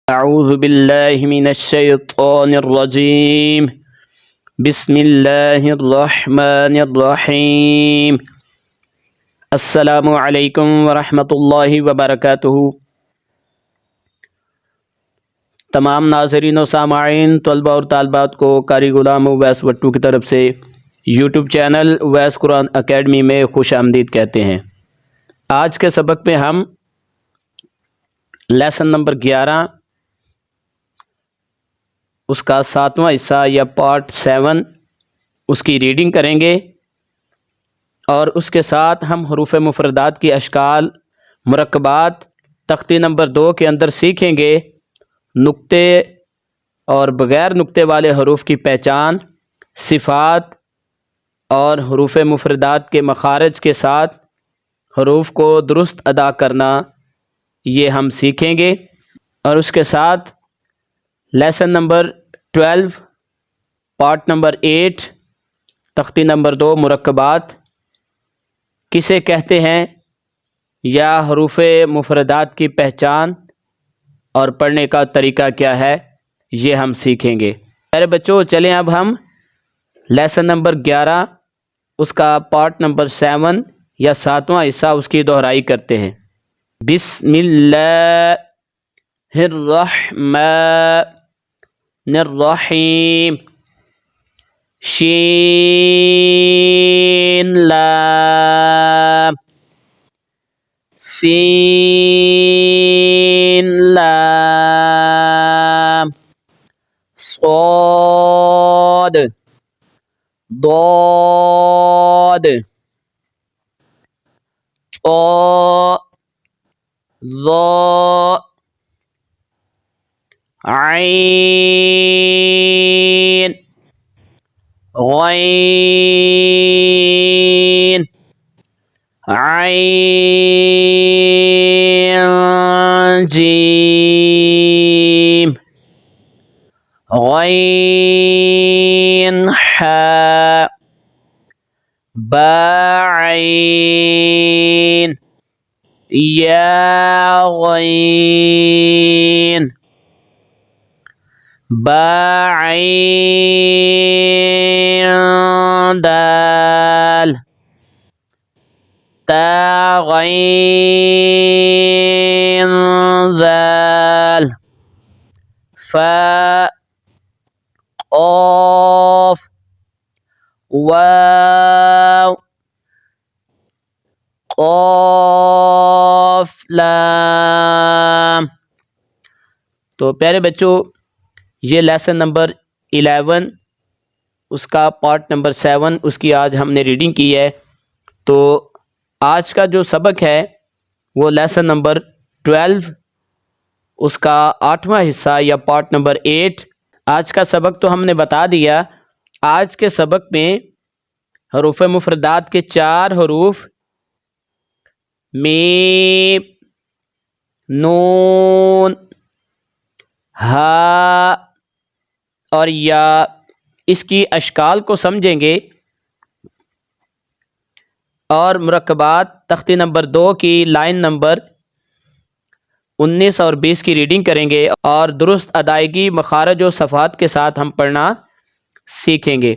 اعوذ باللہ من الشیطان الرجیم بسم اللہ الرحمن الرحیم السلام علیکم ورحمۃ اللہ وبرکاتہ۔ تمام ناظرین و سامعین، طلباء اور طالبات کو قاری غلام اویس وٹو کی طرف سے یوٹیوب چینل اویس قرآن اکیڈمی میں خوش آمدید کہتے ہیں۔ آج کے سبق میں ہم لیسن نمبر 11 اس کا 7واں حصہ یا پارٹ 7 اس کی ریڈنگ کریں گے، اور اس کے ساتھ ہم حروف مفردات کی اشکال، مرکبات تختی نمبر 2 کے اندر سیکھیں گے، نقطے اور بغیر نقطے والے حروف کی پہچان، صفات اور حروف مفردات کے مخارج کے ساتھ حروف کو درست ادا کرنا، یہ ہم سیکھیں گے۔ اور اس کے ساتھ لیسن نمبر 12 پارٹ نمبر 8 تختی نمبر 2 مرکبات کسے کہتے ہیں یا حروف مفردات کی پہچان اور پڑھنے کا طریقہ کیا ہے، یہ ہم سیکھیں گے۔ میرے بچوں، چلیں اب ہم لیسن نمبر 11 اس کا پارٹ نمبر 7 یا 7واں حصہ اس کی دہرائی کرتے ہیں۔ بسم اللہ الرحمن الرحیم، شین لام، سین لام، صاد، ضاد، طا، ظا، عین، غین، عین، جیم، غین، حاء، با، عین، یا، غین، با، عین، دال، تا، غین، ذال، فا، قاف، واو، قاف، لام۔ تو پیارے بچوں، یہ لیسن نمبر 11 اس کا پارٹ نمبر 7 اس کی آج ہم نے ریڈنگ کی ہے۔ تو آج کا جو سبق ہے وہ لیسن نمبر 12 اس کا 8واں حصہ یا پارٹ نمبر 8۔ آج کا سبق تو ہم نے بتا دیا۔ آج کے سبق میں حروف مفردات کے 4 حروف میم، نون، ہاء اور یا، اس کی اشکال کو سمجھیں گے، اور مرکبات تختی نمبر 2 کی لائن نمبر 19 اور 20 کی ریڈنگ کریں گے، اور درست ادائیگی، مخارج و صفات کے ساتھ ہم پڑھنا سیکھیں گے۔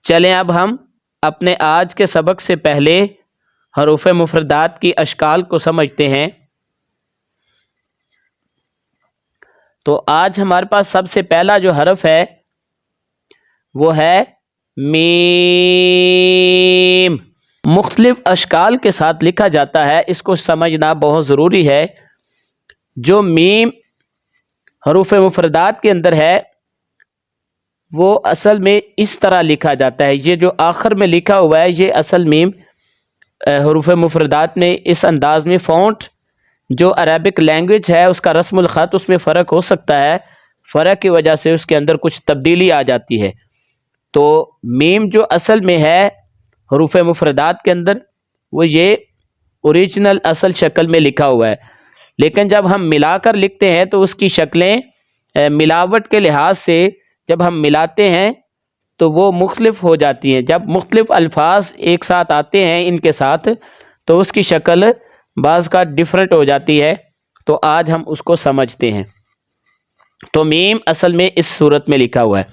چلیں اب ہم اپنے آج کے سبق سے پہلے حروف مفردات کی اشکال کو سمجھتے ہیں۔ تو آج ہمارے پاس سب سے پہلا جو حرف ہے وہ ہے میم۔ مختلف اشکال کے ساتھ لکھا جاتا ہے، اس کو سمجھنا بہت ضروری ہے۔ جو میم حروف مفردات کے اندر ہے وہ اصل میں اس طرح لکھا جاتا ہے، یہ جو آخر میں لکھا ہوا ہے یہ اصل میم حروف مفردات میں اس انداز میں فونٹ جو عربک لینگویج ہے اس کا رسم الخط اس میں فرق ہو سکتا ہے، فرق کی وجہ سے اس کے اندر کچھ تبدیلی آ جاتی ہے۔ تو میم جو اصل میں ہے حروف مفردات کے اندر وہ یہ اوریجنل اصل شکل میں لکھا ہوا ہے، لیکن جب ہم ملا کر لکھتے ہیں تو اس کی شکلیں ملاوٹ کے لحاظ سے جب ہم ملاتے ہیں تو وہ مختلف ہو جاتی ہیں۔ جب مختلف الفاظ ایک ساتھ آتے ہیں ان کے ساتھ تو اس کی شکل بعض کا ڈیفرنٹ ہو جاتی ہے۔ تو آج ہم اس کو سمجھتے ہیں۔ تو میم اصل میں اس صورت میں لکھا ہوا ہے.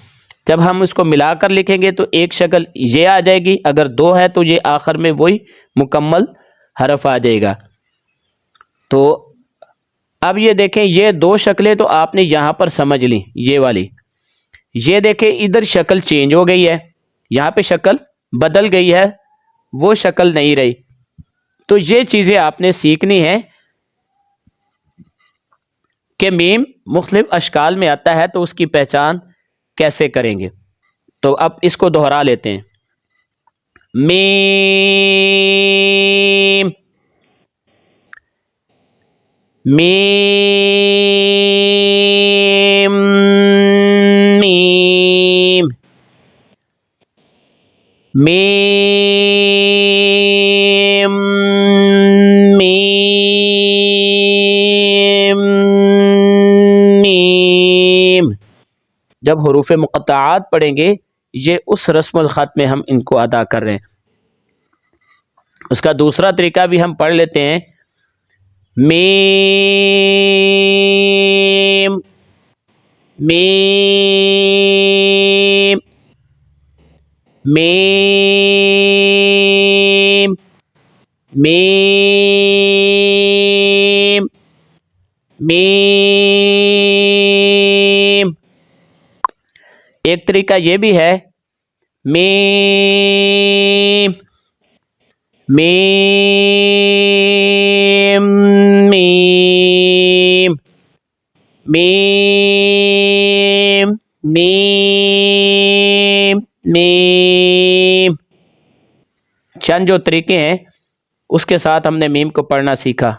جب ہم اس کو ملا کر لکھیں گے تو ایک شکل یہ آ جائے گی، اگر دو ہے تو یہ آخر میں وہی مکمل حرف آ جائے گا. تو اب یہ دیکھیں یہ دو شکلیں تو آپ نے یہاں پر سمجھ لی، یہ والی. یہ دیکھیں ادھر شکل چینج ہو گئی ہے، یہاں پہ شکل بدل گئی ہے، وہ شکل نہیں رہی. تو یہ چیزیں آپ نے سیکھنی ہے کہ میم مختلف اشکال میں آتا ہے تو اس کی پہچان کیسے کریں گے. تو اب اس کو دہرا لیتے ہیں. میم میم میم میم میم میم. جب حروف مقطعات پڑھیں گے یہ اس رسم الخط میں ہم ان کو ادا کر رہے ہیں. اس کا دوسرا طریقہ بھی ہم پڑھ لیتے ہیں. میم میم میم میم میم. ایک طریقہ یہ بھی ہے میم میم میم میم میم میم. چند جو طریقے ہیں اس کے ساتھ ہم نے میم کو پڑھنا سیکھا.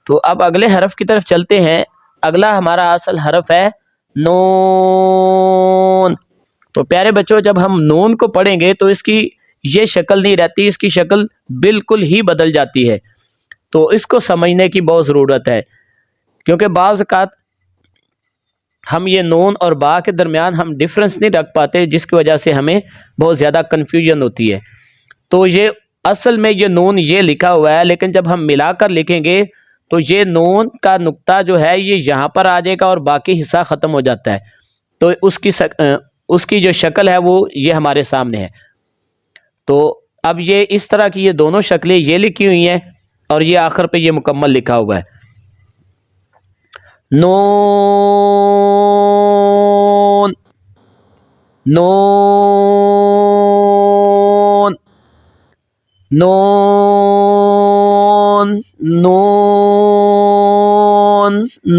تو اب اگلے حرف کی طرف چلتے ہیں. اگلا ہمارا اصل حرف ہے نون. تو پیارے بچوں جب ہم نون کو پڑھیں گے تو اس کی یہ شکل نہیں رہتی، اس کی شکل بالکل ہی بدل جاتی ہے. تو اس کو سمجھنے کی بہت ضرورت ہے، کیونکہ بعض اوقات ہم یہ نون اور با کے درمیان ہم ڈفرنس نہیں رکھ پاتے، جس کی وجہ سے ہمیں بہت زیادہ کنفیوژن ہوتی ہے. تو یہ اصل میں یہ نون یہ لکھا ہوا ہے، لیکن جب ہم ملا کر لکھیں گے تو یہ نون کا نقطہ جو ہے یہ یہاں پر آ جائے گا اور باقی حصہ ختم ہو جاتا ہے. تو اس کی جو شکل ہے وہ یہ ہمارے سامنے ہے. تو اب یہ اس طرح کی یہ دونوں شکلیں یہ لکھی ہوئی ہیں اور یہ آخر پہ یہ مکمل لکھا ہوا ہے. نون نون نون نون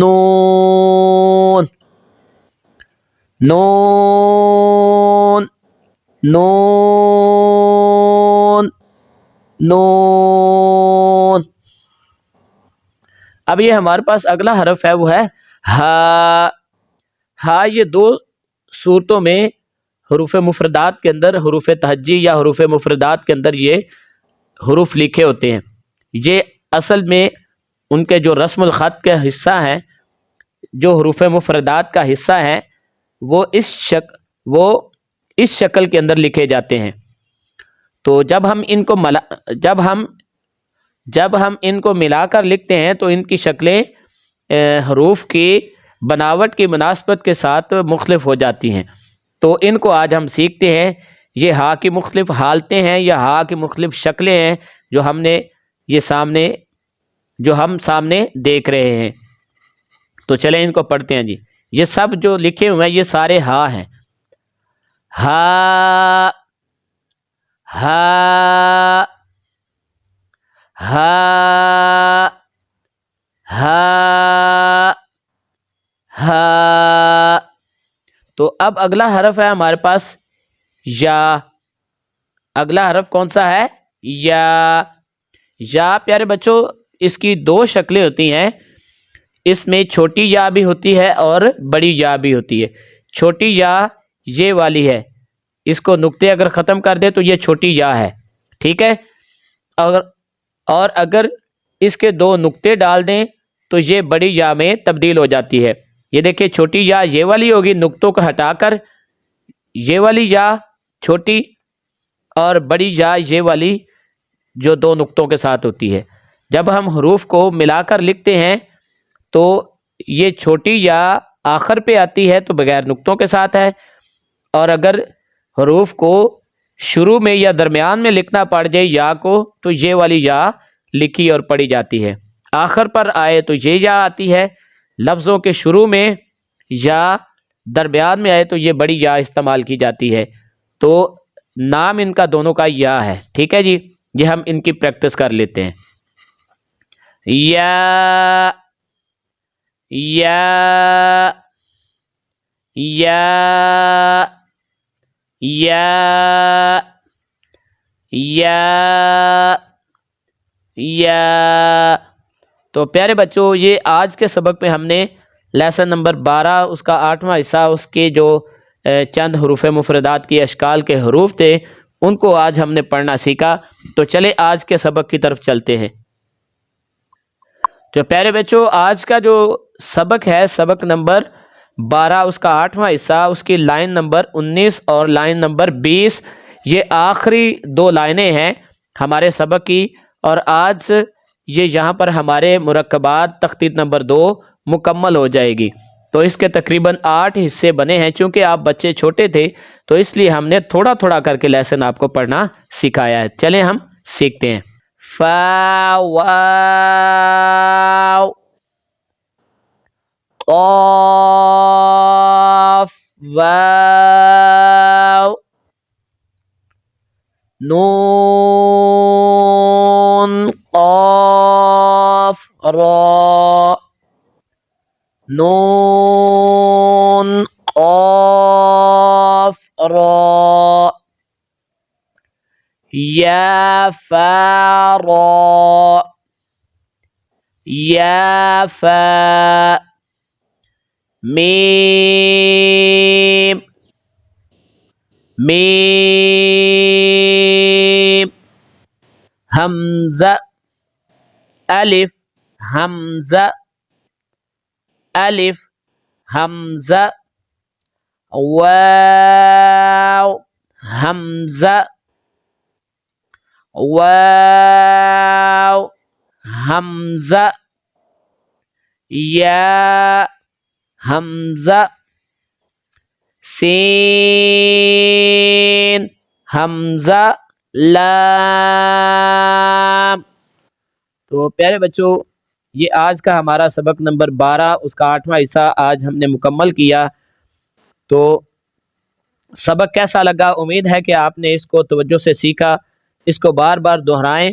نون نون نون نون. اب یہ ہمارے پاس اگلا حرف ہے وہ ہے ہا. ہا یہ دو صورتوں میں حروف مفردات کے اندر، حروف تہجی یا حروف مفردات کے اندر یہ حروف لکھے ہوتے ہیں. یہ اصل میں ان کے جو رسم الخط کا حصہ ہیں، جو حروف مفردات کا حصہ ہیں، وہ اس شکل کے اندر لکھے جاتے ہیں. تو جب ہم ان کو ملا کر لکھتے ہیں تو ان کی شکلیں حروف کی بناوٹ کی مناسبت کے ساتھ مختلف ہو جاتی ہیں. تو ان کو آج ہم سیکھتے ہیں. یہ ہا کی مختلف حالتیں ہیں یا ہا کی مختلف شکلیں ہیں جو ہم سامنے دیکھ رہے ہیں. تو چلیں ان کو پڑھتے ہیں. جی یہ سب جو لکھے ہوئے ہیں یہ سارے ہا ہیں. ہا ہا ہا ہا ہا. تو اب اگلا حرف ہے ہمارے پاس یا. اگلا حرف کون سا ہے؟ یا. یا پیارے بچوں اس کی دو شکلیں ہوتی ہیں. اس میں چھوٹی یا بھی ہوتی ہے اور بڑی یا بھی ہوتی ہے. چھوٹی یا یہ والی ہے، اس کو نقطے اگر ختم کر دے تو یہ چھوٹی یا ہے، ٹھیک ہے. اور اگر اس کے دو نقطے ڈال دیں تو یہ بڑی یا میں تبدیل ہو جاتی ہے. یہ دیکھیں چھوٹی یا یہ والی ہوگی، نقطوں کو ہٹا کر یہ والی یا چھوٹی، اور بڑی یا یہ والی جو دو نقطوں کے ساتھ ہوتی ہے. جب ہم حروف کو ملا کر لکھتے ہیں تو یہ چھوٹی یا آخر پہ آتی ہے تو بغیر نقطوں کے ساتھ ہے، اور اگر حروف کو شروع میں یا درمیان میں لکھنا پڑ جائے یا کو تو یہ والی یا لکھی اور پڑھی جاتی ہے۔ آخر پر آئے تو یہ یا آتی ہے، لفظوں کے شروع میں یا درمیان میں آئے تو یہ بڑی یا استعمال کی جاتی ہے۔ تو نام ان کا دونوں کا یا ہے، ٹھیک ہے جی۔ یہ ہم ان کی پریکٹس کر لیتے ہیں۔ یا یا یا یا یا یا۔ تو پیارے بچوں، یہ آج کے سبق میں ہم نے لیسن نمبر 12 اس کا 8واں حصہ، اس کے جو چند حروف مفردات کی اشکال کے حروف تھے ان کو آج ہم نے پڑھنا سیکھا۔ تو چلے آج کے سبق کی طرف چلتے ہیں۔ تو پیارے بچوں، آج کا جو سبق ہے سبق نمبر 12 اس کا 8واں حصہ، اس کی لائن نمبر 19 اور لائن نمبر 20، یہ آخری دو لائنیں ہیں ہمارے سبق کی، اور آج یہ یہاں پر ہمارے مرکبات تخطیط نمبر 2 مکمل ہو جائے گی۔ تو اس کے تقریباً 8 حصے بنے ہیں، چونکہ آپ بچے چھوٹے تھے تو اس لیے ہم نے تھوڑا تھوڑا کر کے لیسن آپ کو پڑھنا سکھایا ہے۔ چلیں ہم سیکھتے ہیں۔ فا واو قاف واو نون قاف را نون قاف را یا فا را یا فا میم میم حمزہ الف حمزہ الف حمزہ واو حمزہ واو حمزہ یا حمزہ سین حمزہ لام۔ تو پیارے بچوں، یہ آج کا ہمارا سبق نمبر 12 اس کا 8واں حصہ آج ہم نے مکمل کیا۔ تو سبق کیسا لگا؟ امید ہے کہ آپ نے اس کو توجہ سے سیکھا، اس کو بار بار دہرائیں۔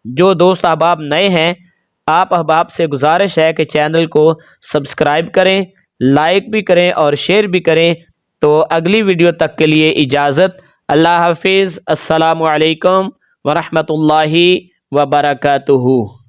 جو دوست احباب نئے ہیں، آپ احباب سے گزارش ہے کہ چینل کو سبسکرائب کریں، لائک بھی کریں اور شیئر بھی کریں۔ تو اگلی ویڈیو تک کے لیے اجازت، اللہ حافظ، السلام علیکم ورحمۃ اللہ وبرکاتہ۔